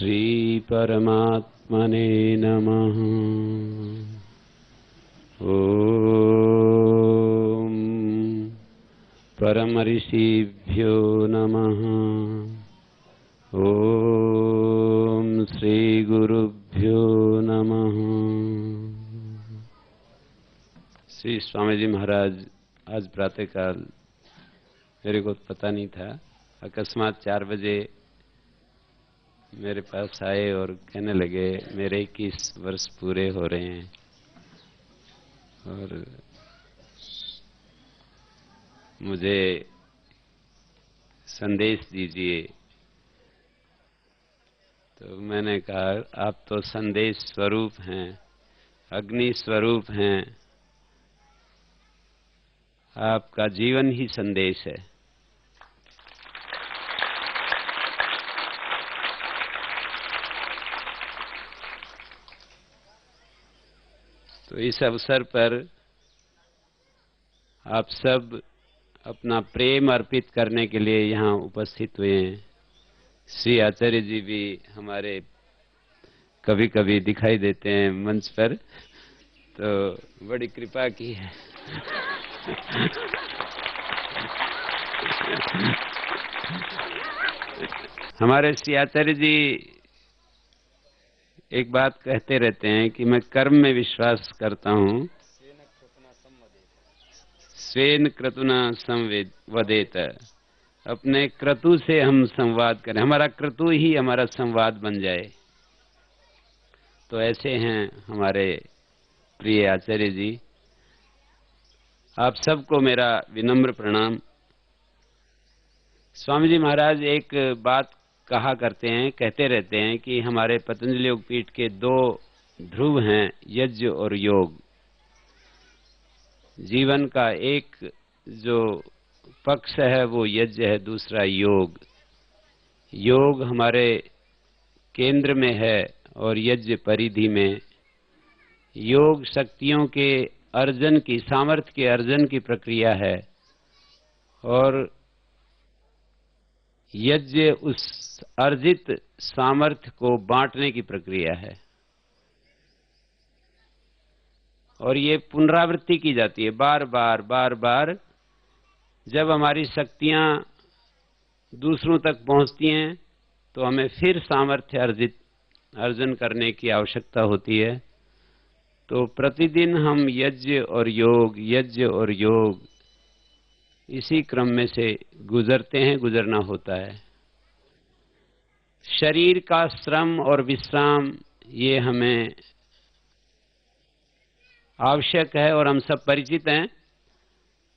श्री परमात्मने नमः। ओम परम ऋषिभ्यो नमः। ओम श्री गुरुभ्यो नमः। श्री स्वामी जी महाराज आज प्रातःकाल मेरे को पता नहीं था, अकस्मात 4 बजे मेरे पास आए और कहने लगे मेरे 21 वर्ष पूरे हो रहे हैं और मुझे संदेश दीजिए। तो मैंने कहा आप तो संदेश स्वरूप हैं, अग्नि स्वरूप हैं, आपका जीवन ही संदेश है। तो इस अवसर पर आप सब अपना प्रेम अर्पित करने के लिए यहाँ उपस्थित हुए हैं। श्री आचार्य जी भी हमारे कभी कभी दिखाई देते हैं मंच पर, तो बड़ी कृपा की है। हमारे श्री आचार्य जी एक बात कहते रहते हैं कि मैं कर्म में विश्वास करता हूँ, स्वेन क्रतुना संवदेत, अपने क्रतु से हम संवाद करें, हमारा क्रतु ही हमारा संवाद बन जाए। तो ऐसे हैं हमारे प्रिय आचार्य जी। आप सबको मेरा विनम्र प्रणाम। स्वामी जी महाराज एक बात कहा करते हैं, कहते रहते हैं कि हमारे पतंजलि योगपीठ के 2 ध्रुव हैं, यज्ञ और योग। जीवन का एक जो पक्ष है वो यज्ञ है, दूसरा योग। योग हमारे केंद्र में है और यज्ञ परिधि में। योग शक्तियों के अर्जन की, सामर्थ्य के अर्जन की प्रक्रिया है और यज्ञ उस अर्जित सामर्थ्य को बांटने की प्रक्रिया है। और ये पुनरावृत्ति की जाती है बार बार। जब हमारी शक्तियां दूसरों तक पहुंचती हैं तो हमें फिर सामर्थ्य अर्जन करने की आवश्यकता होती है। तो प्रतिदिन हम यज्ञ और योग इसी क्रम में से गुजरते हैं, गुजरना होता है। शरीर का श्रम और विश्राम ये हमें आवश्यक है और हम सब परिचित हैं।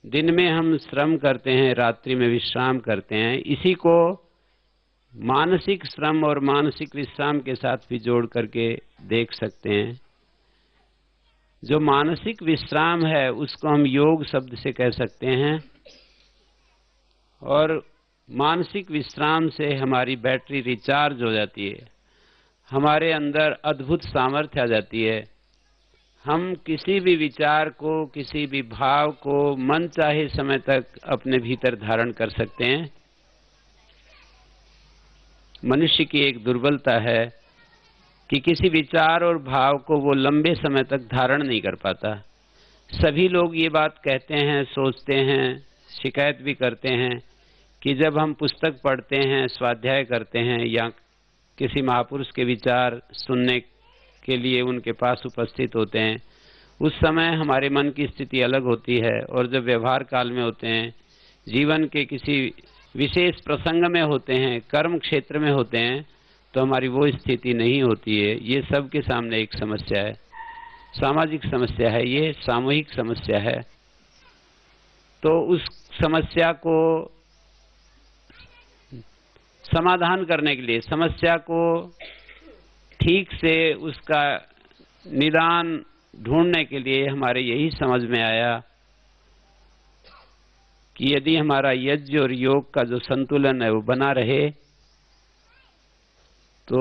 दिन में हम श्रम करते हैं, रात्रि में विश्राम करते हैं। इसी को मानसिक श्रम और मानसिक विश्राम के साथ भी जोड़ करके देख सकते हैं। जो मानसिक विश्राम है उसको हम योग शब्द से कह सकते हैं और मानसिक विश्राम से हमारी बैटरी रिचार्ज हो जाती है, हमारे अंदर अद्भुत सामर्थ्य आ जाती है। हम किसी भी विचार को, किसी भी भाव को मन चाहे समय तक अपने भीतर धारण कर सकते हैं। मनुष्य की एक दुर्बलता है कि किसी विचार और भाव को वो लंबे समय तक धारण नहीं कर पाता। सभी लोग ये बात कहते हैं, सोचते हैं, शिकायत भी करते हैं कि जब हम पुस्तक पढ़ते हैं, स्वाध्याय करते हैं या किसी महापुरुष के विचार सुनने के लिए उनके पास उपस्थित होते हैं, उस समय हमारे मन की स्थिति अलग होती है। और जब व्यवहार काल में होते हैं, जीवन के किसी विशेष प्रसंग में होते हैं, कर्म क्षेत्र में होते हैं, तो हमारी वो स्थिति नहीं होती है। ये सबके सामने एक समस्या है, सामाजिक समस्या है, ये सामूहिक समस्या है। तो उस समस्या को समाधान करने के लिए, समस्या को ठीक से उसका निदान ढूंढने के लिए हमारे यही समझ में आया कि यदि हमारा यज्ञ और योग का जो संतुलन है वो बना रहे तो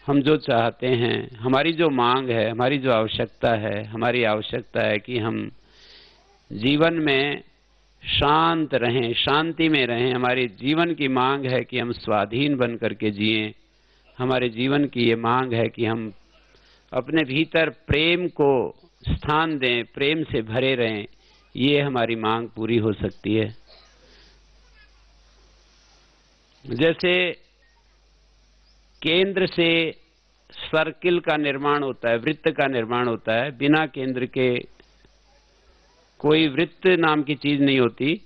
हम जो चाहते हैं, हमारी जो मांग है, हमारी जो आवश्यकता है, हमारी आवश्यकता है कि हम जीवन में शांत रहें, शांति में रहें। हमारी जीवन की मांग है कि हम स्वाधीन बन करके जिएं, हमारे जीवन की ये मांग है कि हम अपने भीतर प्रेम को स्थान दें, प्रेम से भरे रहें, ये हमारी मांग पूरी हो सकती है। जैसे केंद्र से सर्किल का निर्माण होता है, वृत्त का निर्माण होता है, बिना केंद्र के कोई वृत्त नाम की चीज नहीं होती।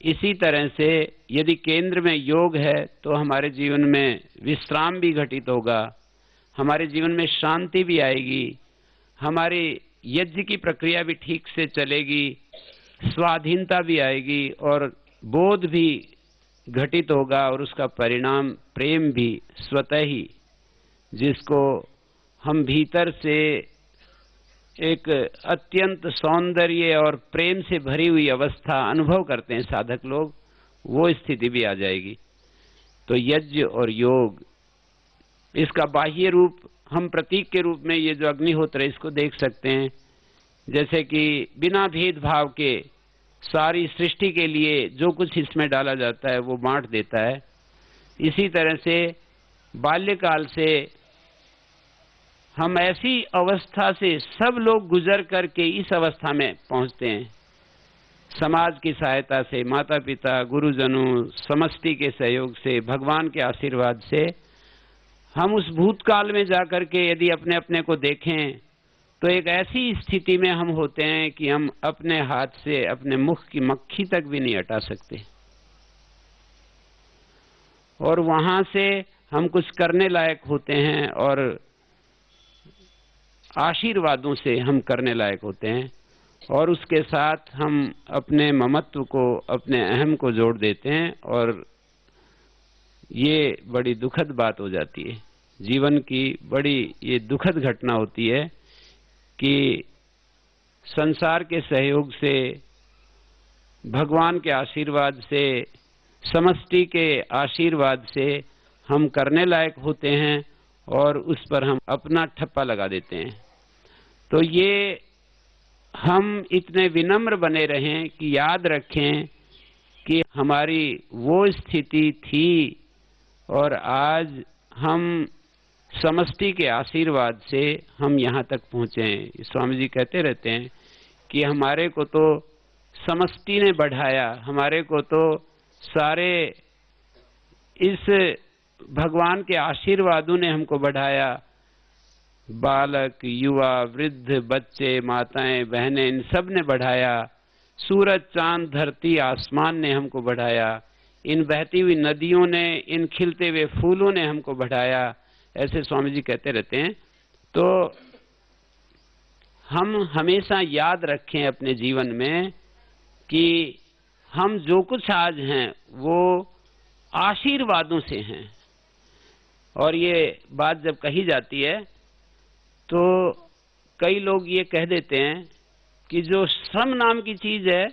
इसी तरह से यदि केंद्र में योग है तो हमारे जीवन में विश्राम भी घटित होगा, हमारे जीवन में शांति भी आएगी, हमारी यज्ञ की प्रक्रिया भी ठीक से चलेगी, स्वाधीनता भी आएगी और बोध भी घटित होगा, और उसका परिणाम प्रेम भी स्वतः ही, जिसको हम भीतर से एक अत्यंत सौंदर्य और प्रेम से भरी हुई अवस्था अनुभव करते हैं साधक लोग, वो स्थिति भी आ जाएगी। तो यज्ञ और योग, इसका बाह्य रूप हम प्रतीक के रूप में ये जो अग्निहोत्र है इसको देख सकते हैं, जैसे कि बिना भेदभाव के सारी सृष्टि के लिए जो कुछ इसमें डाला जाता है वो बांट देता है। इसी तरह से बाल्यकाल से हम ऐसी अवस्था से सब लोग गुजर करके इस अवस्था में पहुंचते हैं, समाज की सहायता से, माता पिता, गुरुजनों, समष्टि के सहयोग से, भगवान के आशीर्वाद से हम उस भूतकाल में जाकर के यदि अपने अपने को देखें तो एक ऐसी स्थिति में हम होते हैं कि हम अपने हाथ से अपने मुख की मक्खी तक भी नहीं हटा सकते, और वहां से हम कुछ करने लायक होते हैं और आशीर्वादों से हम करने लायक होते हैं, और उसके साथ हम अपने ममत्व को, अपने अहम को जोड़ देते हैं, और ये बड़ी दुखद बात हो जाती है। जीवन की बड़ी ये दुखद घटना होती है कि संसार के सहयोग से, भगवान के आशीर्वाद से, समष्टि के आशीर्वाद से हम करने लायक होते हैं और उस पर हम अपना ठप्पा लगा देते हैं। तो ये हम इतने विनम्र बने रहें कि याद रखें कि हमारी वो स्थिति थी और आज हम समष्टि के आशीर्वाद से हम यहाँ तक पहुँचे हैं। स्वामी जी कहते रहते हैं कि हमारे को तो समष्टि ने बढ़ाया, हमारे को तो सारे इस भगवान के आशीर्वादों ने हमको बढ़ाया। बालक, युवा, वृद्ध, बच्चे, माताएं, बहनें, इन सब ने बढ़ाया। सूरज, चांद, धरती, आसमान ने हमको बढ़ाया। इन बहती हुई नदियों ने, इन खिलते हुए फूलों ने हमको बढ़ाया। ऐसे स्वामी जी कहते रहते हैं। तो हम हमेशा याद रखें अपने जीवन में कि हम जो कुछ आज हैं वो आशीर्वादों से हैं। और ये बात जब कही जाती है तो कई लोग ये कह देते हैं कि जो श्रम नाम की चीज है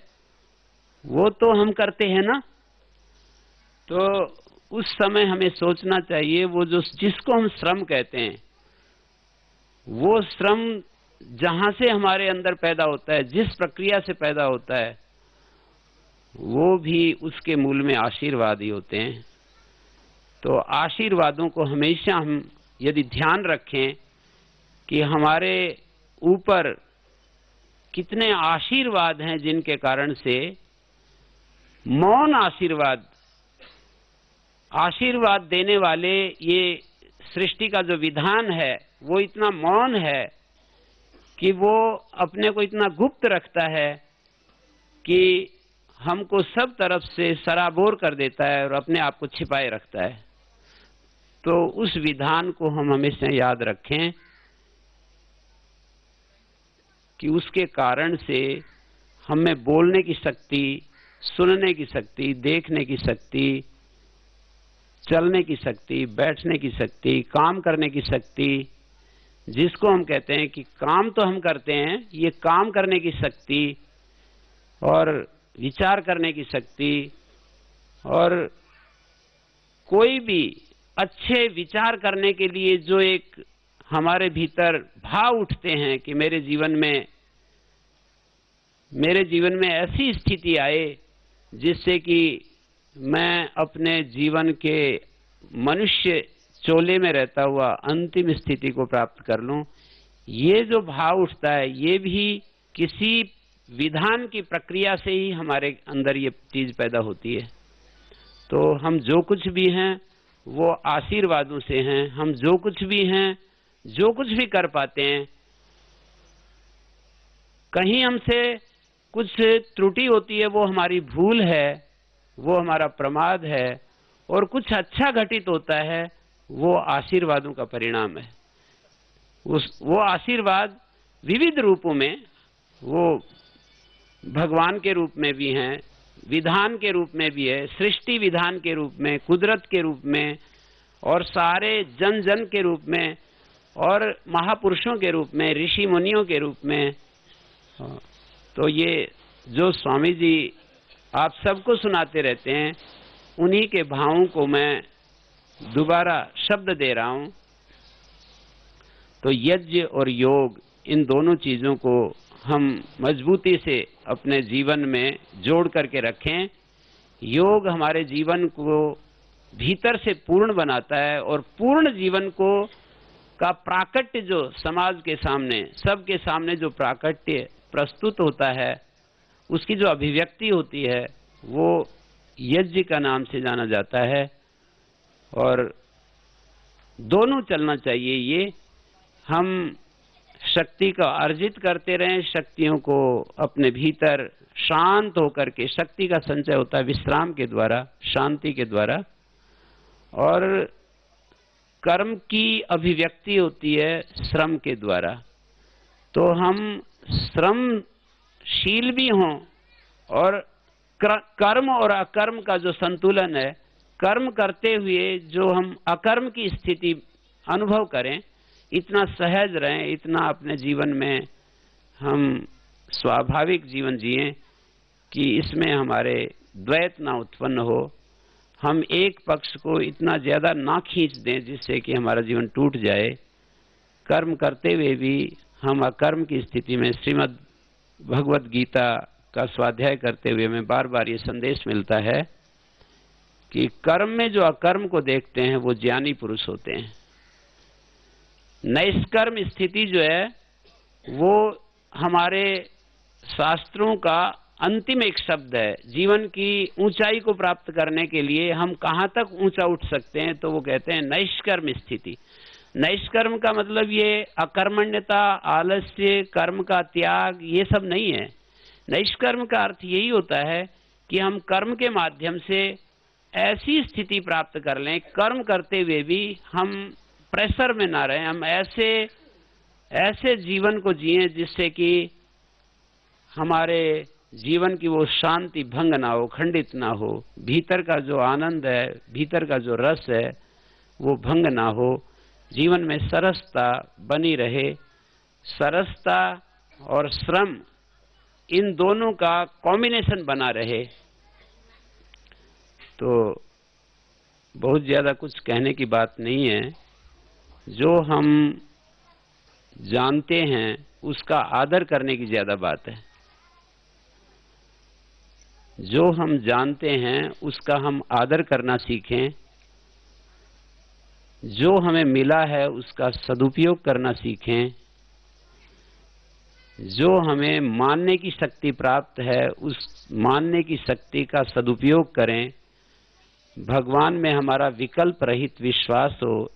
वो तो हम करते हैं ना। तो उस समय हमें सोचना चाहिए वो जो जिसको हम श्रम कहते हैं वो श्रम जहां से हमारे अंदर पैदा होता है, जिस प्रक्रिया से पैदा होता है, वो भी उसके मूल में आशीर्वाद ही होते हैं। तो आशीर्वादों को हमेशा हम यदि ध्यान रखें कि हमारे ऊपर कितने आशीर्वाद हैं जिनके कारण से मौन आशीर्वाद देने वाले, ये सृष्टि का जो विधान है वो इतना मौन है कि वो अपने को इतना गुप्त रखता है कि हमको सब तरफ से सराबोर कर देता है और अपने आप को छिपाए रखता है। तो उस विधान को हम हमेशा याद रखें कि उसके कारण से हमें बोलने की शक्ति, सुनने की शक्ति, देखने की शक्ति, चलने की शक्ति, बैठने की शक्ति, काम करने की शक्ति, जिसको हम कहते हैं कि काम तो हम करते हैं, ये काम करने की शक्ति और विचार करने की शक्ति, और कोई भी अच्छे विचार करने के लिए जो एक हमारे भीतर भाव उठते हैं कि मेरे जीवन में ऐसी स्थिति आए जिससे कि मैं अपने जीवन के मनुष्य चोले में रहता हुआ अंतिम स्थिति को प्राप्त कर लूं, ये जो भाव उठता है ये भी किसी विधान की प्रक्रिया से ही हमारे अंदर ये चीज पैदा होती है। तो हम जो कुछ भी हैं वो आशीर्वादों से हैं, हम जो कुछ भी हैं, जो कुछ भी कर पाते हैं, कहीं हमसे कुछ त्रुटि होती है वो हमारी भूल है, वो हमारा प्रमाद है, और कुछ अच्छा घटित होता है वो आशीर्वादों का परिणाम है। वो आशीर्वाद विविध रूपों में, वो भगवान के रूप में भी हैं, विधान के रूप में भी है, सृष्टि विधान के रूप में, कुदरत के रूप में, और सारे जन जन के रूप में, और महापुरुषों के रूप में, ऋषि मुनियों के रूप में। तो ये जो स्वामी जी आप सबको सुनाते रहते हैं, उन्हीं के भावों को मैं दोबारा शब्द दे रहा हूं। तो यज्ञ और योग, इन दोनों चीजों को हम मजबूती से अपने जीवन में जोड़ करके रखें। योग हमारे जीवन को भीतर से पूर्ण बनाता है, और पूर्ण जीवन को का प्राकट्य जो समाज के सामने, सबके सामने जो प्राकट्य प्रस्तुत होता है, उसकी जो अभिव्यक्ति होती है वो यज्ञ का नाम से जाना जाता है। और दोनों चलना चाहिए। ये हम शक्ति का अर्जित करते रहें, शक्तियों को अपने भीतर शांत होकर के, शक्ति का संचय होता है विश्राम के द्वारा, शांति के द्वारा, और कर्म की अभिव्यक्ति होती है श्रम के द्वारा। तो हम श्रमशील भी हों, और कर्म और अकर्म का जो संतुलन है, कर्म करते हुए जो हम अकर्म की स्थिति अनुभव करें, इतना सहज रहें, इतना अपने जीवन में हम स्वाभाविक जीवन जिएं कि इसमें हमारे द्वैत ना उत्पन्न हो, हम एक पक्ष को इतना ज्यादा ना खींच दें जिससे कि हमारा जीवन टूट जाए। कर्म करते हुए भी हम अकर्म की स्थिति में, श्रीमद् भगवत गीता का स्वाध्याय करते हुए हमें बार बार ये संदेश मिलता है कि कर्म में जो अकर्म को देखते हैं वो ज्ञानी पुरुष होते हैं। नैष्कर्म स्थिति जो है वो हमारे शास्त्रों का अंतिम एक शब्द है। जीवन की ऊंचाई को प्राप्त करने के लिए हम कहाँ तक ऊंचा उठ सकते हैं, तो वो कहते हैं नैष्कर्म स्थिति। नैष्कर्म का मतलब ये अकर्मण्यता, आलस्य, कर्म का त्याग, ये सब नहीं है। नैष्कर्म का अर्थ यही होता है कि हम कर्म के माध्यम से ऐसी स्थिति प्राप्त कर लें, कर्म करते हुए भी हम प्रेशर में ना रहें, हम ऐसे जीवन को जिएं जिससे कि हमारे जीवन की वो शांति भंग ना हो, खंडित ना हो, भीतर का जो आनंद है, भीतर का जो रस है वो भंग ना हो, जीवन में सरसता बनी रहे। सरसता और श्रम, इन दोनों का कॉम्बिनेशन बना रहे। तो बहुत ज्यादा कुछ कहने की बात नहीं है। जो हम जानते हैं उसका आदर करने की ज्यादा बात है। जो हम जानते हैं उसका हम आदर करना सीखें। जो हमें मिला है उसका सदुपयोग करना सीखें। जो हमें मानने की शक्ति प्राप्त है उस मानने की शक्ति का सदुपयोग करें। भगवान में हमारा विकल्प रहित विश्वास हो।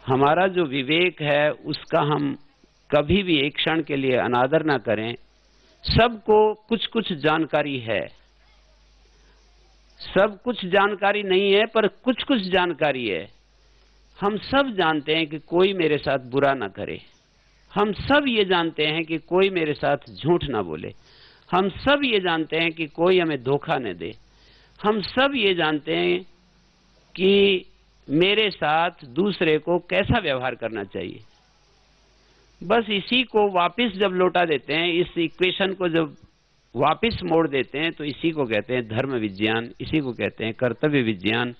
हमारा जो विवेक है उसका हम कभी भी एक क्षण के लिए अनादर ना करें। सबको कुछ कुछ जानकारी है, सब कुछ जानकारी नहीं है पर कुछ कुछ जानकारी है। हम सब जानते हैं कि कोई मेरे साथ बुरा ना करे। हम सब ये जानते हैं कि कोई मेरे साथ झूठ ना बोले। हम सब ये जानते हैं कि कोई हमें धोखा न दे। हम सब ये जानते हैं कि मेरे साथ दूसरे को कैसा व्यवहार करना चाहिए। बस इसी को वापस जब लौटा देते हैं, इस इक्वेशन को जब वापस मोड़ देते हैं, तो इसी को कहते हैं धर्म विज्ञान, इसी को कहते हैं कर्तव्य विज्ञान।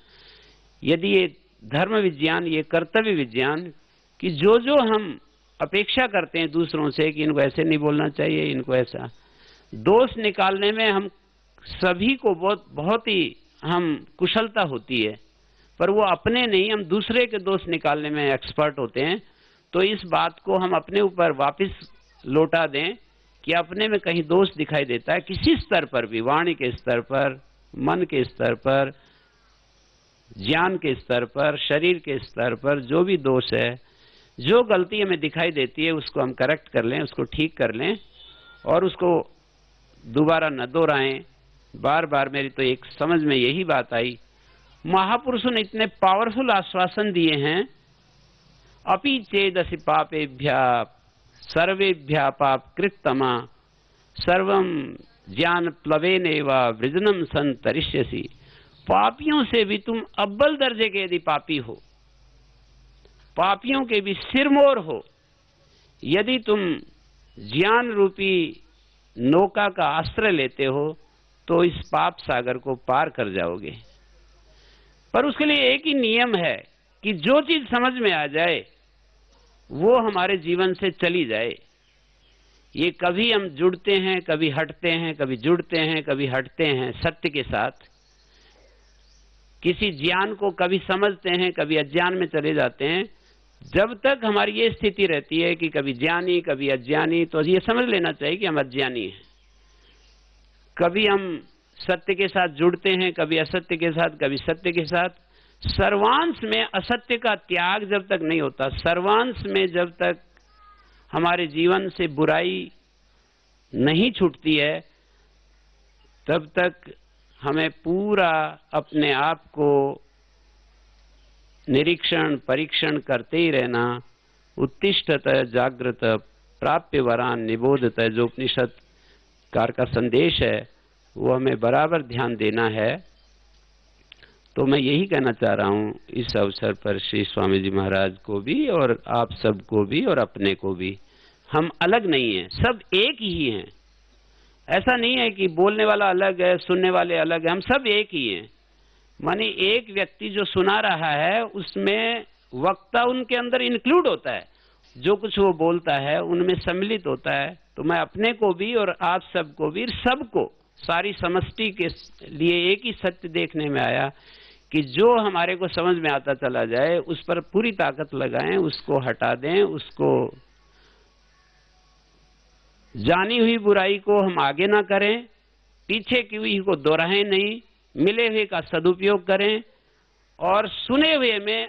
यदि ये धर्म विज्ञान, ये कर्तव्य विज्ञान कि जो जो हम अपेक्षा करते हैं दूसरों से कि इनको ऐसे नहीं बोलना चाहिए, इनको ऐसा, दोष निकालने में हम सभी को बहुत ही हम कुशलता होती है। पर वो अपने नहीं, हम दूसरे के दोष निकालने में एक्सपर्ट होते हैं। तो इस बात को हम अपने ऊपर वापस लौटा दें कि अपने में कहीं दोष दिखाई देता है, किसी स्तर पर भी, वाणी के स्तर पर, मन के स्तर पर, ज्ञान के स्तर पर, शरीर के स्तर पर, जो भी दोष है, जो गलती हमें दिखाई देती है, उसको हम करेक्ट कर लें, उसको ठीक कर लें और उसको दोबारा न दोहराएं। बार बार मेरी तो एक समझ में यही बात आई, महापुरुषों ने इतने पावरफुल आश्वासन दिए हैं, अपि चेदसि पापेभ्या सर्वेभ्या पाप कृतमा सर्वम ज्ञान प्लवेनेव वृजनम संतरिष्यसि। पापियों से भी तुम अव्वल दर्जे के यदि पापी हो, पापियों के भी सिरमौर हो, यदि तुम ज्ञान रूपी नौका का आश्रय लेते हो तो इस पाप सागर को पार कर जाओगे। पर उसके लिए एक ही नियम है कि जो चीज समझ में आ जाए वो हमारे जीवन से चली जाए। ये कभी हम जुड़ते हैं, कभी हटते हैं, कभी जुड़ते हैं, कभी हटते हैं सत्य के साथ। किसी ज्ञान को कभी समझते हैं, कभी अज्ञान में चले जाते हैं। जब तक हमारी ये स्थिति रहती है कि कभी ज्ञानी कभी अज्ञानी, तो ये समझ लेना चाहिए कि हम अज्ञानी हैं। कभी हम सत्य के साथ जुड़ते हैं, कभी असत्य के साथ, कभी सत्य के साथ। सर्वांश में असत्य का त्याग जब तक नहीं होता, सर्वांश में जब तक हमारे जीवन से बुराई नहीं छूटती है, तब तक हमें पूरा अपने आप को निरीक्षण परीक्षण करते ही रहना। उत्तिष्ठत जागृत प्राप्य वरान निबोधत, जो उपनिषद कार का संदेश है वो हमें बराबर ध्यान देना है। तो मैं यही कहना चाह रहा हूँ इस अवसर पर श्री स्वामी जी महाराज को भी और आप सबको भी और अपने को भी, हम अलग नहीं हैं, सब एक ही हैं। ऐसा नहीं है कि बोलने वाला अलग है, सुनने वाले अलग है, हम सब एक ही हैं। माने एक व्यक्ति जो सुना रहा है उसमें वक्ता उनके अंदर इंक्लूड होता है, जो कुछ वो बोलता है उनमें सम्मिलित होता है। तो मैं अपने को भी और आप सबको भी, सबको, सारी समष्टि के लिए एक ही सत्य देखने में आया कि जो हमारे को समझ में आता चला जाए उस पर पूरी ताकत लगाएं, उसको हटा दें, उसको जानी हुई बुराई को हम आगे ना करें, पीछे की हुई को दोहराएं नहीं, मिले हुए का सदुपयोग करें और सुने हुए में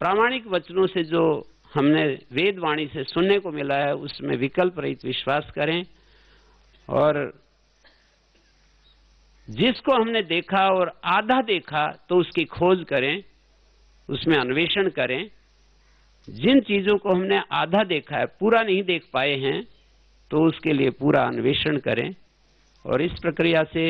प्रामाणिक वचनों से जो हमने वेद वाणी से सुनने को मिला है उसमें विकल्प रहित विश्वास करें और जिसको हमने देखा और आधा देखा तो उसकी खोज करें, उसमें अन्वेषण करें। जिन चीजों को हमने आधा देखा है, पूरा नहीं देख पाए हैं, तो उसके लिए पूरा अन्वेषण करें और इस प्रक्रिया से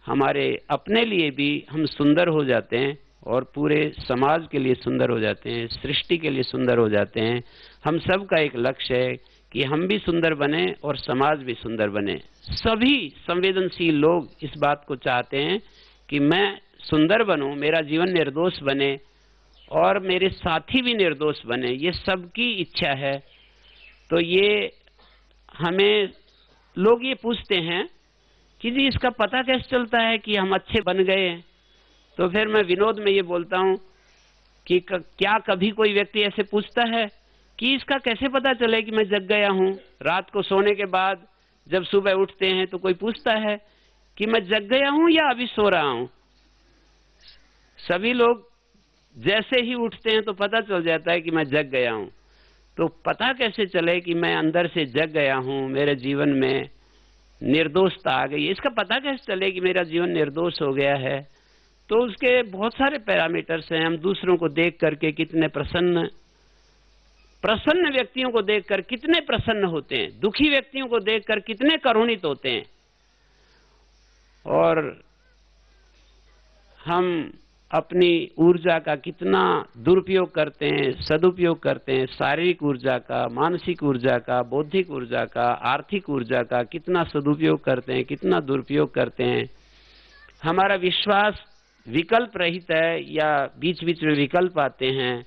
हमारे अपने लिए भी हम सुंदर हो जाते हैं और पूरे समाज के लिए सुंदर हो जाते हैं, सृष्टि के लिए सुंदर हो जाते हैं। हम सब का एक लक्ष्य है कि हम भी सुंदर बने और समाज भी सुंदर बने। सभी संवेदनशील लोग इस बात को चाहते हैं कि मैं सुंदर बनूं, मेरा जीवन निर्दोष बने और मेरे साथी भी निर्दोष बने, ये सबकी इच्छा है। तो ये हमें लोग ये पूछते हैं कि जी इसका पता कैसे चलता है कि हम अच्छे बन गए हैं। तो फिर मैं विनोद में ये बोलता हूँ कि क्या कभी कोई व्यक्ति ऐसे पूछता है कि इसका कैसे पता चले कि मैं जग गया हूँ। रात को सोने के बाद जब सुबह उठते हैं तो कोई पूछता है कि मैं जग गया हूँ या अभी सो रहा हूँ। सभी लोग जैसे ही उठते हैं तो पता चल जाता है कि मैं जग गया हूँ। तो पता कैसे चले कि मैं अंदर से जग गया हूँ, मेरे जीवन में निर्दोषता आ गई, इसका पता कैसे चले कि मेरा जीवन निर्दोष हो गया है। तो उसके बहुत सारे पैरामीटर्स हैं। हम दूसरों को देख करके कितने प्रसन्न व्यक्तियों को देखकर कितने प्रसन्न होते हैं, दुखी व्यक्तियों को देखकर कितने करुणित होते हैं। और हम अपनी ऊर्जा का कितना दुरुपयोग करते हैं, सदुपयोग करते हैं। शारीरिक ऊर्जा का, मानसिक ऊर्जा का, बौद्धिक ऊर्जा का, आर्थिक ऊर्जा का कितना सदुपयोग करते हैं, कितना दुरुपयोग करते हैं। हमारा विश्वास विकल्प रहित है या बीच बीच में विकल्प आते हैं।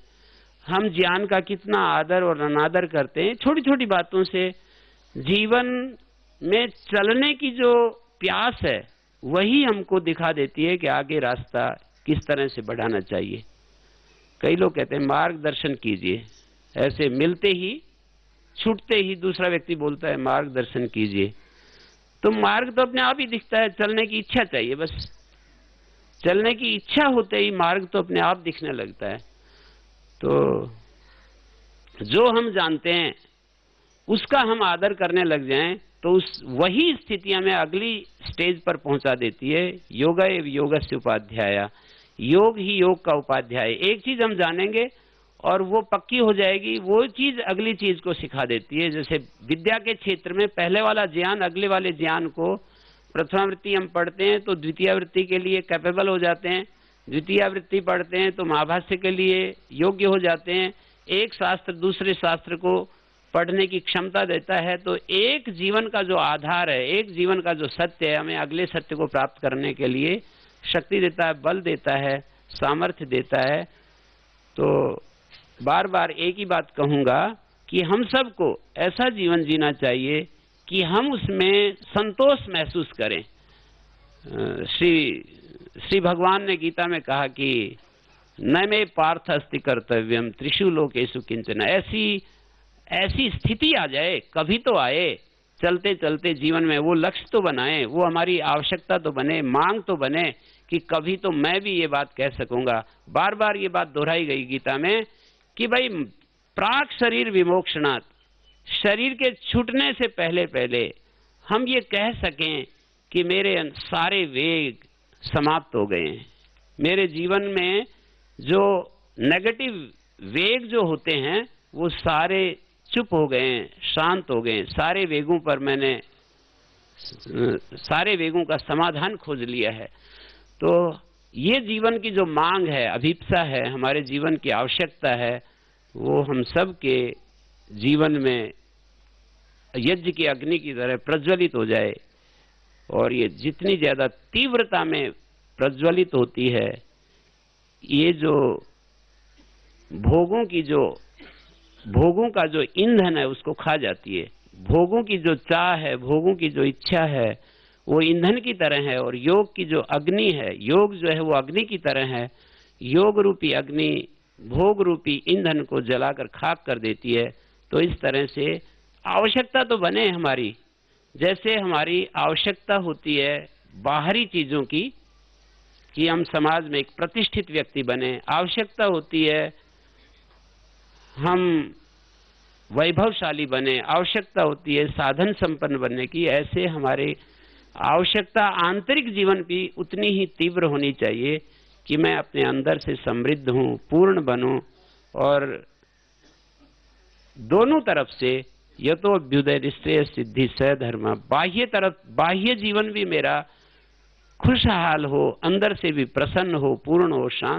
हम ज्ञान का कितना आदर और अनादर करते हैं। छोटी छोटी बातों से जीवन में चलने की जो प्यास है वही हमको दिखा देती है कि आगे रास्ता किस तरह से बढ़ाना चाहिए। कई लोग कहते हैं मार्गदर्शन कीजिए, ऐसे मिलते ही छूटते ही दूसरा व्यक्ति बोलता है मार्गदर्शन कीजिए। तो मार्ग तो अपने आप ही दिखता है, चलने की इच्छा चाहिए बस। चलने की इच्छा होते ही मार्ग तो अपने आप दिखने लगता है। तो जो हम जानते हैं उसका हम आदर करने लग जाएं तो उस वही स्थितियां में अगली स्टेज पर पहुंचा देती है। योगा एव योगस्य उपाध्याय, योग ही योग का उपाध्याय। एक चीज हम जानेंगे और वो पक्की हो जाएगी, वो चीज अगली चीज को सिखा देती है। जैसे विद्या के क्षेत्र में पहले वाला ज्ञान अगले वाले ज्ञान को, प्रथमावृत्ति हम पढ़ते हैं तो द्वितीयावृत्ति के लिए कैपेबल हो जाते हैं, द्वितीयावृत्ति पढ़ते हैं तो महाभाष्य के लिए योग्य हो जाते हैं। एक शास्त्र दूसरे शास्त्र को पढ़ने की क्षमता देता है। तो एक जीवन का जो आधार है, एक जीवन का जो सत्य है, हमें अगले सत्य को प्राप्त करने के लिए शक्ति देता है, बल देता है, सामर्थ्य देता है। तो बार बार एक ही बात कहूंगा कि हम सबको ऐसा जीवन जीना चाहिए कि हम उसमें संतोष महसूस करें। श्री भगवान ने गीता में कहा कि न मे पार्थ अस्ति कर्तव्यम त्रिषु लोकेषु किंचन। ऐसी स्थिति आ जाए, कभी तो आए, चलते चलते जीवन में वो लक्ष्य तो बनाए, वो हमारी आवश्यकता तो बने, मांग तो बने कि कभी तो मैं भी ये बात कह सकूंगा। बार बार ये बात दोहराई गई गीता में कि भाई प्राक शरीर विमोक्षणात्, शरीर के छूटने से पहले पहले हम ये कह सकें कि मेरे सारे वेग समाप्त हो गए हैं। मेरे जीवन में जो नेगेटिव वेग जो होते हैं वो सारे चुप हो गए हैं, शांत हो गए हैं। सारे वेगों पर मैंने सारे वेगों का समाधान खोज लिया है। तो ये जीवन की जो मांग है, अभिप्सा है, हमारे जीवन की आवश्यकता है, वो हम सब के जीवन में यज्ञ की अग्नि की तरह प्रज्वलित हो जाए। और ये जितनी ज्यादा तीव्रता में प्रज्वलित होती है, ये जो भोगों का जो ईंधन है उसको खा जाती है। भोगों की जो चाह है, भोगों की जो इच्छा है, वो ईंधन की तरह है। और योग की जो अग्नि है, योग जो है वो अग्नि की तरह है। योग रूपी अग्नि भोग रूपी ईंधन को जलाकर खाक कर देती है। तो इस तरह से आवश्यकता तो बने हमारी, जैसे हमारी आवश्यकता होती है बाहरी चीजों की कि हम समाज में एक प्रतिष्ठित व्यक्ति बने, आवश्यकता होती है हम वैभवशाली बने, आवश्यकता होती है साधन संपन्न बनने की। ऐसे हमारे आवश्यकता आंतरिक जीवन की उतनी ही तीव्र होनी चाहिए कि मैं अपने अंदर से समृद्ध हूँ, पूर्ण बनूं। और दोनों तरफ से यतो अभ्युदय निश्चय सिद्धि स धर्म, बाह्य जीवन भी मेरा खुशहाल हो, अंदर से भी प्रसन्न हो, पूर्ण हो, शांत